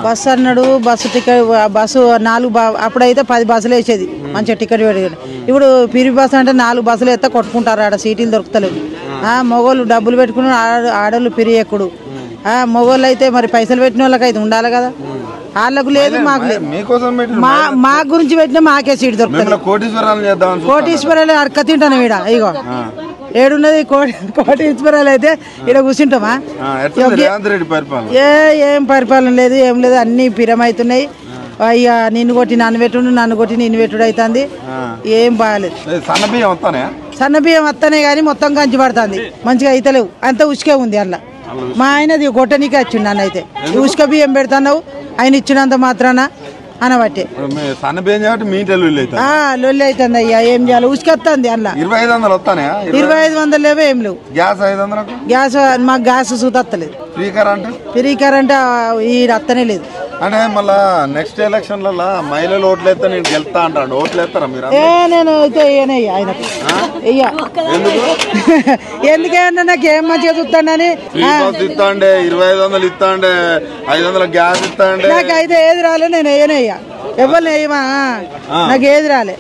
bus అన్నాడు bus ticket bus 4 అప్పుడైతే 10 బస్సులు వేసేది మంచిగా టికెట్ పెరిగాడు ఇప్పుడు పిరి బస్సు అంటే 4 బస్సులు ఎత్తే కొట్టుకుంటారు ఆడ సీట్లు దొరుకుతలేవు మగోళ్ళు డబ్బులు పెట్టుకుని ఆడోళ్ళు పిరి ఎక్కుడు మగోళ్ళు అయితే మరి పైసలు పెట్టిన వాళ్ళకి అయితే ఉండాలి కదా వాళ్ళకు లేదు మాకు లేదు మా గురించి పెట్టినా మాకే సీట్ దొరుకుతుంది కోటీశ్వరాలు అడక తింటాను ఈడ ఇగో ఏడున్నది కోటీశ్వరాలు అయితే ఈడ కూర్చుంటామా ఏం పరిపాలన లేదు ఏం లేదు అన్ని పిరమవుతున్నాయి అయ్యా నిన్ను కొట్టి నన్ను పెట్టుడు నన్ను కొట్టి నిన్ను పెట్టుడు అవుతుంది ఏం బాగాలేదు సన్న బియ్యం వస్తానే కానీ మొత్తం కంచి పడుతుంది మంచిగా అయితలేవు అంత ఉసుకే ఉంది అలా మా ఆయనది కొట్టనికే వచ్చిండు నన్ను అయితే ఉసుక బియ్యం పెడతావు ఆయన ఇచ్చినంత మాత్రాన అనబట్టే లొల్లి అవుతుంది అయ్యా ఏం చేయాలి ఉసుకొస్తుంది అందులో 2500 లేవో ఏం లేవు గ్యాస్ మాకు గ్యాస్ సూతలేదు ఫ్రీ కరెంట్ ఈ అత్తనే లేదు అంటే మళ్ళా నెక్స్ట్ ఎలక్షన్ మహిళలు ఓట్లు వేస్తే నేను గెలుస్తా అంటాడు ఓట్లు వేస్తారా మీరు నేను అయితే ఆయనకు ఎందుకన్నా నాకు ఏం మంచిగా చూస్తాడని ఇస్తాండే 2500 ఇస్తాండే 500 గ్యాస్ ఇస్తాండే నాకు అయితే ఏది రాలే నేను వేయనయ్యా ఎవరిని వేయమా నాకు ఏది రాలే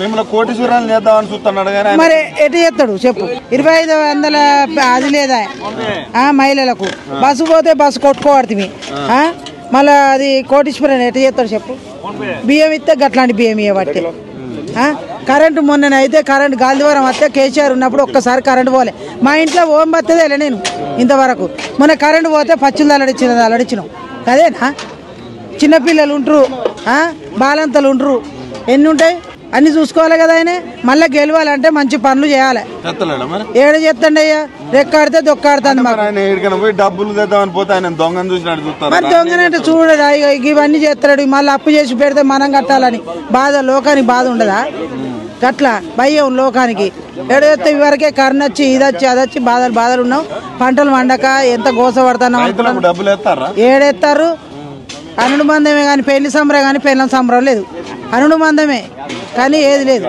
మిమ్మల్ని కోటీశ్వరాలు చేద్దామని చూస్తున్నాడు కానీ మరి ఎటు చేస్తాడు చెప్పు 2500 అది లేదా మహిళలకు బస్సు పోతే బస్సు కొట్టుకోవడుతుంది మళ్ళా అది కోటీశ్వరాలు ఎటు చేస్తాడు చెప్పు బియ్యం ఇస్తే గట్లాంటి బియ్యం ఇవ్వబట్టి కరెంటు మొన్ననైతే కరెంటు గాలిద్వారం వస్తే కేసీఆర్ ఉన్నప్పుడు ఒక్కసారి కరెంటు పోలే మా ఇంట్లో ఓం బత్తదే నేను ఇంతవరకు మొన్న కరెంటు పోతే పచ్చులు అలడిచ్చినాం అదేనా చిన్నపిల్లలు ఉంటారు బాలంతలు ఉంటారు ఎన్ని ఉంటాయి అన్ని చూసుకోవాలి కదా ఆయన మళ్ళీ గెలవాలంటే మంచి పనులు చేయాలి ఏడు చేస్తండి అయ్యా రెక్కాడితే దొక్కాడుతుంది మరి దొంగనంటే చూడడా ఇవన్నీ చేస్తాడు మళ్ళీ అప్పు చేసి పెడితే మనం కట్టాలని బాధ లోకానికి బాధ ఉండదా గట్లా భయం లోకానికి ఏడైతే ఇవరకే కరెంట్ వచ్చి ఇదొచ్చి అదొచ్చి బాధలు ఉన్నాం పంటలు వండక ఎంత గోస పడుతున్నాం ఏడెత్తారు అనుడు మందమే కానీ పెళ్లి సంబరం కానీ పెళ్ళం సంబరం లేదు అనుడు మందమే కానీ ఏది లేదు